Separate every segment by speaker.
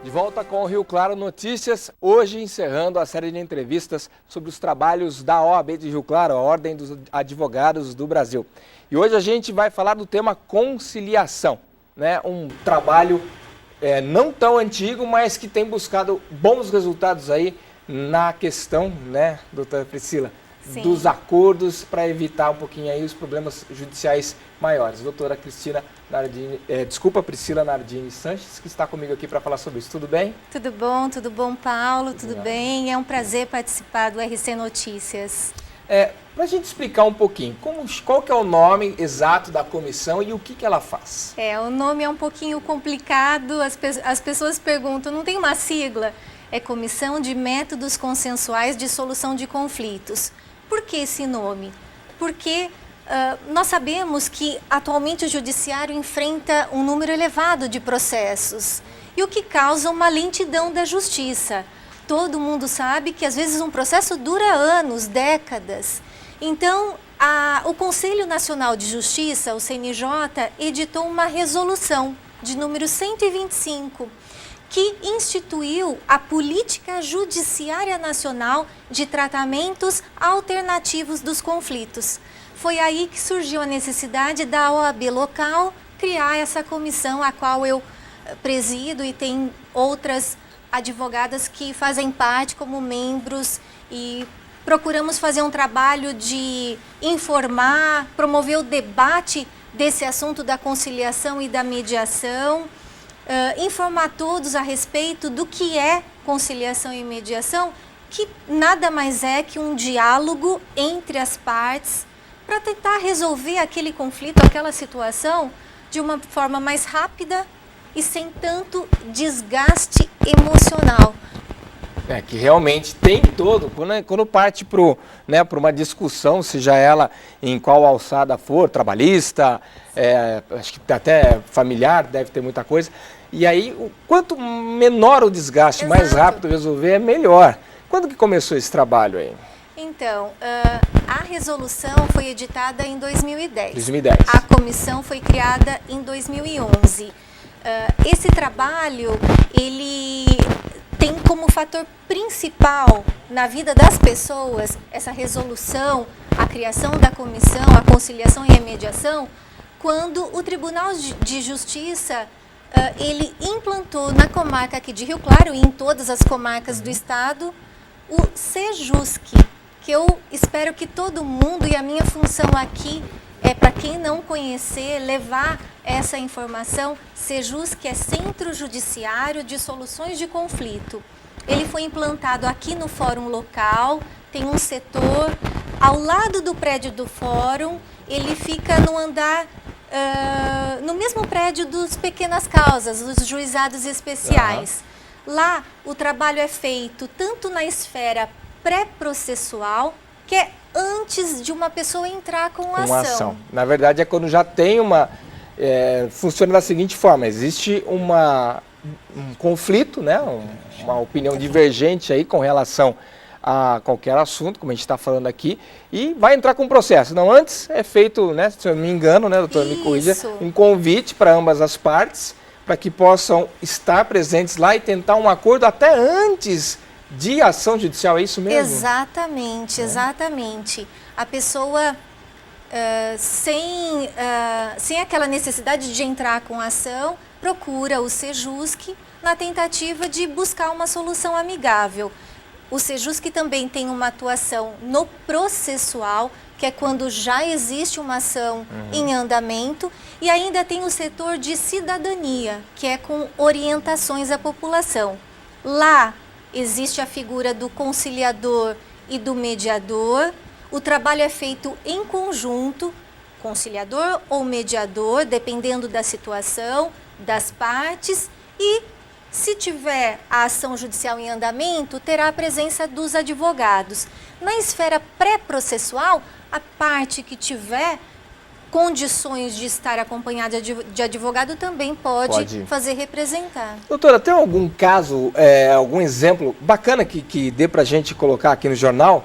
Speaker 1: De volta com o Rio Claro Notícias, hoje encerrando a série de entrevistas sobre os trabalhos da OAB de Rio Claro, a Ordem dos Advogados do Brasil. E hoje a gente vai falar do tema conciliação, né? Um trabalho não tão antigo, mas que tem buscado bons resultados aí na questão, né, doutora Priscila? Sim. Dos acordos para evitar um pouquinho aí os problemas judiciais maiores. Doutora Priscila Nardini Sanches, que está comigo aqui para falar sobre isso. Tudo bem?
Speaker 2: Tudo bom, Paulo, tudo bem? É um prazer participar do RC Notícias.
Speaker 1: Para a gente explicar um pouquinho, qual que é o nome exato da comissão e o que ela faz?
Speaker 2: O nome é um pouquinho complicado, as pessoas perguntam, não tem uma sigla? É Comissão de Métodos Consensuais de Solução de Conflitos. Por que esse nome? Porque nós sabemos que atualmente o judiciário enfrenta um número elevado de processos, e o que causa uma lentidão da justiça. Todo mundo sabe que às vezes um processo dura anos, décadas. Então, o Conselho Nacional de Justiça, o CNJ, editou uma resolução de número 125, que instituiu a Política Judiciária Nacional de Tratamentos Alternativos dos Conflitos. Foi aí que surgiu a necessidade da OAB local criar essa comissão, a qual eu presido, e tem outras advogadas que fazem parte como membros, e procuramos fazer um trabalho de informar, promover o debate desse assunto da conciliação e da mediação, informar todos a respeito do que é conciliação e mediação, que nada mais é que um diálogo entre as partes para tentar resolver aquele conflito, aquela situação, de uma forma mais rápida e sem tanto desgaste emocional.
Speaker 1: Que realmente tem todo, quando parte para uma discussão, seja ela em qual alçada for, trabalhista, acho que até familiar, deve ter muita coisa, e aí quanto menor o desgaste, exato, mais rápido resolver, é melhor. Quando que começou esse trabalho aí?
Speaker 2: Então, a resolução foi editada em 2010.
Speaker 1: 2010.
Speaker 2: A comissão foi criada em 2011. Esse trabalho, ele tem como fator principal na vida das pessoas essa resolução, a criação da comissão, a conciliação e a mediação, quando o Tribunal de Justiça ele implantou na comarca aqui de Rio Claro e em todas as comarcas do estado o Sejusc, que eu espero que todo mundo, e a minha função aqui é, para quem não conhecer, levar essa informação. Sejusc é Centro Judiciário de Soluções de Conflito. Ele foi implantado aqui no fórum local, tem um setor ao lado do prédio do fórum, ele fica no andar, no mesmo prédio dos Pequenas Causas, os juizados especiais. Lá o trabalho é feito tanto na esfera pré-processual, que é antes de uma pessoa entrar com a ação.
Speaker 1: Na verdade, é quando já tem funciona da seguinte forma: existe um conflito, né? Uma opinião divergente aí com relação a qualquer assunto, como a gente está falando aqui, e vai entrar com um processo. Não, antes é feito, né, se eu não me engano, né, doutora, me corrija, um convite para ambas as partes, para que possam estar presentes lá e tentar um acordo até antes de ação judicial, é isso mesmo?
Speaker 2: Exatamente, exatamente. A pessoa, sem aquela necessidade de entrar com a ação, procura o Sejusc na tentativa de buscar uma solução amigável. O Sejusc também tem uma atuação no processual, que é quando já existe uma ação em andamento, e ainda tem o setor de cidadania, que é com orientações à população. Lá existe a figura do conciliador e do mediador. O trabalho é feito em conjunto, conciliador ou mediador, dependendo da situação, das partes, e se tiver a ação judicial em andamento, terá a presença dos advogados. Na esfera pré-processual, a parte que tiver condições de estar acompanhada de advogado também pode fazer representar.
Speaker 1: Doutora, tem algum caso, algum exemplo bacana que dê para a gente colocar aqui no jornal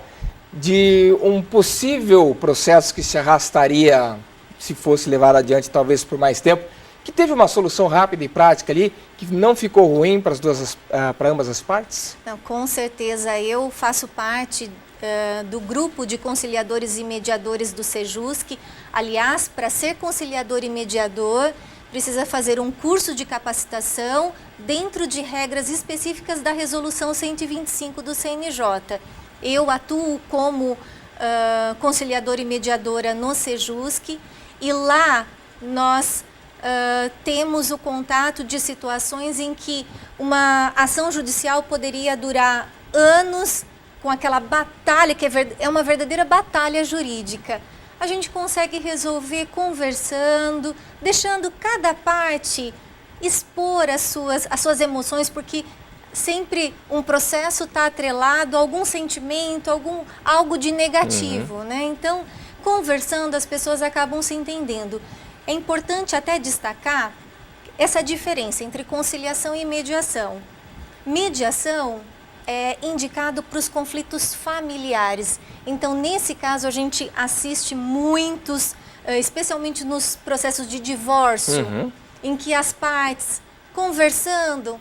Speaker 1: de um possível processo que se arrastaria, se fosse levado adiante talvez por mais tempo, que teve uma solução rápida e prática ali, que não ficou ruim para ambas as partes?
Speaker 2: Não, com certeza, eu faço parte do grupo de conciliadores e mediadores do Sejusc. Aliás, para ser conciliador e mediador, precisa fazer um curso de capacitação dentro de regras específicas da Resolução 125 do CNJ. Eu atuo como conciliadora e mediadora no Sejusc e lá nós temos o contato de situações em que uma ação judicial poderia durar anos com aquela batalha, que é uma verdadeira batalha jurídica. A gente consegue resolver conversando, deixando cada parte expor as suas emoções, porque sempre um processo está atrelado a algum sentimento, algo de negativo, né? Então, conversando, as pessoas acabam se entendendo. É importante até destacar essa diferença entre conciliação e mediação. Mediação é indicado para os conflitos familiares. Então, nesse caso, a gente assiste muitos, especialmente nos processos de divórcio, em que as partes, conversando,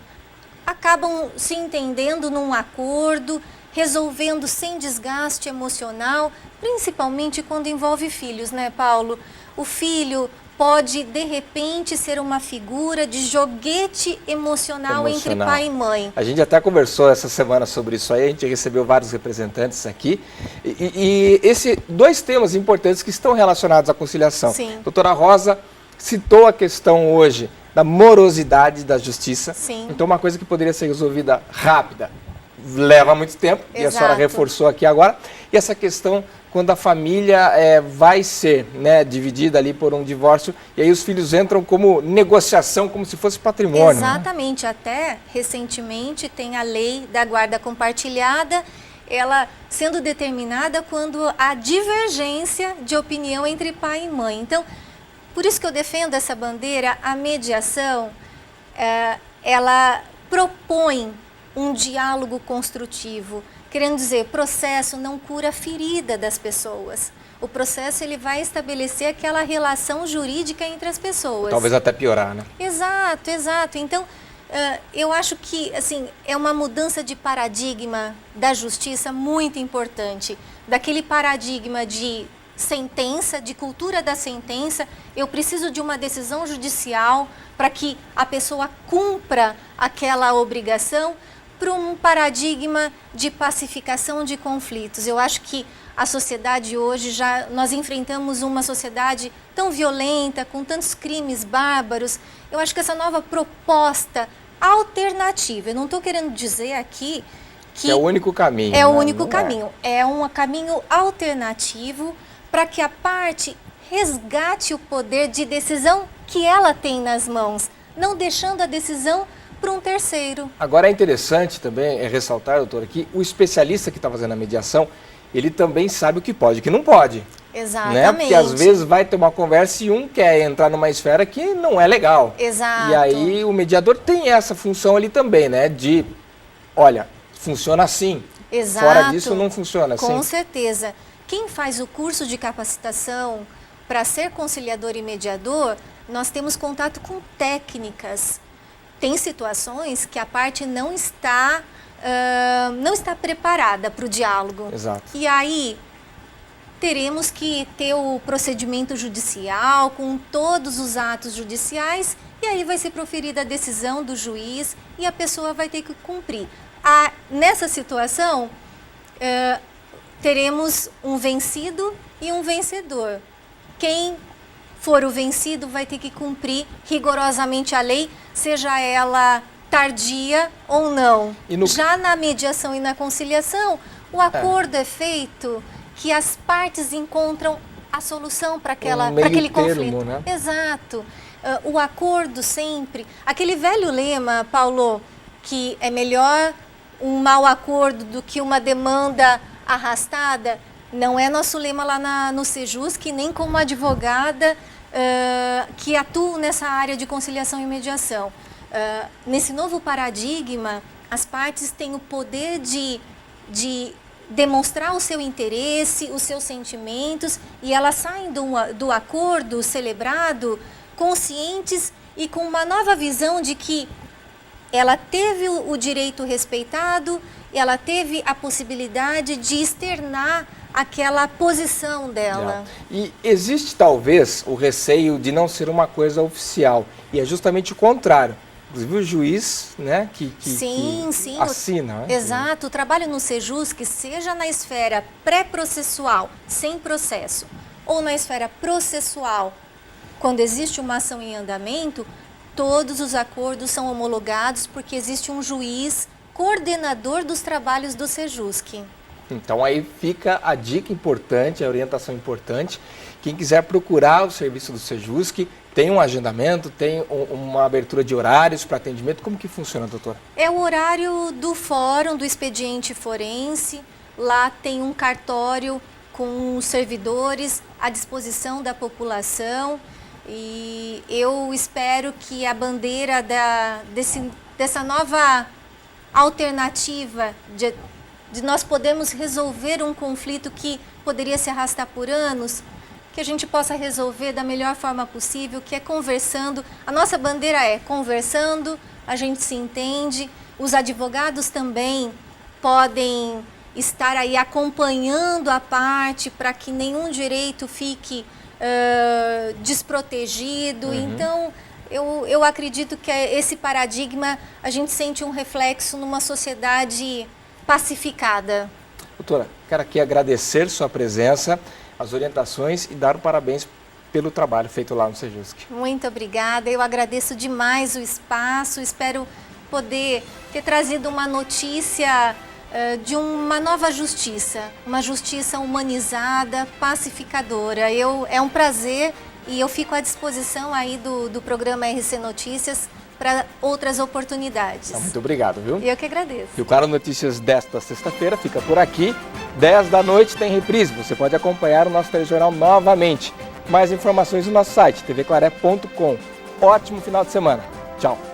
Speaker 2: acabam se entendendo num acordo, resolvendo sem desgaste emocional, principalmente quando envolve filhos, né, Paulo? O filho pode, de repente, ser uma figura de joguete emocional entre pai e mãe.
Speaker 1: A gente até conversou essa semana sobre isso aí, a gente recebeu vários representantes aqui. E dois temas importantes que estão relacionados à conciliação.
Speaker 2: Sim.
Speaker 1: A doutora Rosa citou a questão hoje da morosidade da justiça.
Speaker 2: Sim.
Speaker 1: Então, uma coisa que poderia ser resolvida rápida leva muito tempo,
Speaker 2: Exato.
Speaker 1: e a senhora reforçou aqui agora. E essa questão quando a família vai ser, né, dividida ali por um divórcio, e aí os filhos entram como negociação, como se fosse patrimônio.
Speaker 2: Exatamente, né? Até recentemente tem a lei da guarda compartilhada, ela sendo determinada quando há divergência de opinião entre pai e mãe. Então, por isso que eu defendo essa bandeira, a mediação, ela propõe um diálogo construtivo. Querendo dizer, processo não cura a ferida das pessoas. O processo ele vai estabelecer aquela relação jurídica entre as pessoas.
Speaker 1: Talvez até piorar, né?
Speaker 2: Exato, exato. Então, eu acho que assim, é uma mudança de paradigma da justiça muito importante. Daquele paradigma de sentença, de cultura da sentença, eu preciso de uma decisão judicial para que a pessoa cumpra aquela obrigação, para um paradigma de pacificação de conflitos. Eu acho que a sociedade hoje, nós enfrentamos uma sociedade tão violenta, com tantos crimes bárbaros. Eu acho que essa nova proposta alternativa, eu não estou querendo dizer aqui que
Speaker 1: é o único caminho.
Speaker 2: É o único caminho. É um caminho alternativo para que a parte resgate o poder de decisão que ela tem nas mãos, não deixando a decisão para um terceiro.
Speaker 1: Agora é interessante também ressaltar, doutora, que o especialista que está fazendo a mediação, ele também sabe o que pode e o que não pode.
Speaker 2: Exatamente.
Speaker 1: Né? Porque às vezes vai ter uma conversa e um quer entrar numa esfera que não é legal.
Speaker 2: Exato.
Speaker 1: E aí o mediador tem essa função ali também, né? De, olha, funciona assim.
Speaker 2: Exato.
Speaker 1: Fora disso não funciona assim.
Speaker 2: Com certeza. Quem faz o curso de capacitação para ser conciliador e mediador, nós temos contato com técnicas. Tem situações que a parte não está preparada para o diálogo.
Speaker 1: Exato.
Speaker 2: E aí teremos que ter o procedimento judicial com todos os atos judiciais e aí vai ser proferida a decisão do juiz e a pessoa vai ter que cumprir. Nessa situação, teremos um vencido e um vencedor. Quem for o vencido vai ter que cumprir rigorosamente a lei, seja ela tardia ou não. Já na mediação e na conciliação, o acordo é feito que as partes encontram a solução para aquele conflito.
Speaker 1: Né?
Speaker 2: Exato. O acordo sempre, aquele velho lema, Paulo, que é melhor um mau acordo do que uma demanda arrastada, não é nosso lema lá no Sejusc, nem como advogada que atuo nessa área de conciliação e mediação. Nesse novo paradigma, as partes têm o poder de demonstrar o seu interesse, os seus sentimentos, e elas saem do acordo celebrado conscientes e com uma nova visão de que ela teve o direito respeitado, ela teve a possibilidade de externar aquela posição dela.
Speaker 1: E existe talvez o receio de não ser uma coisa oficial, e é justamente o contrário. Inclusive o juiz, né, que assina. Né?
Speaker 2: Exato, o trabalho no Sejusc, seja na esfera pré-processual, sem processo, ou na esfera processual, quando existe uma ação em andamento, todos os acordos são homologados porque existe um juiz coordenador dos trabalhos do Sejusc.
Speaker 1: Então aí fica a dica importante, a orientação importante. Quem quiser procurar o serviço do Sejusc, tem um agendamento, tem uma abertura de horários para atendimento. Como que funciona, doutora?
Speaker 2: É o horário do fórum, do expediente forense. Lá tem um cartório com os servidores à disposição da população. E eu espero que a bandeira dessa nova alternativa de nós podermos resolver um conflito que poderia se arrastar por anos, que a gente possa resolver da melhor forma possível, que é conversando. A nossa bandeira é conversando, a gente se entende, os advogados também podem estar aí acompanhando a parte para que nenhum direito fique desprotegido. Então, eu acredito que esse paradigma, a gente sente um reflexo numa sociedade pacificada.
Speaker 1: Doutora, quero aqui agradecer sua presença, as orientações e dar parabéns pelo trabalho feito lá no Sejusc.
Speaker 2: Muito obrigada, eu agradeço demais o espaço, espero poder ter trazido uma notícia de uma nova justiça, uma justiça humanizada, pacificadora. É um prazer e eu fico à disposição aí do programa RC Notícias para outras oportunidades.
Speaker 1: Muito obrigado, viu?
Speaker 2: Eu que agradeço.
Speaker 1: E o Claro Notícias desta sexta-feira fica por aqui. 10 da noite tem reprise. Você pode acompanhar o nosso telejornal novamente. Mais informações no nosso site, tvclaré.com. Ótimo final de semana. Tchau.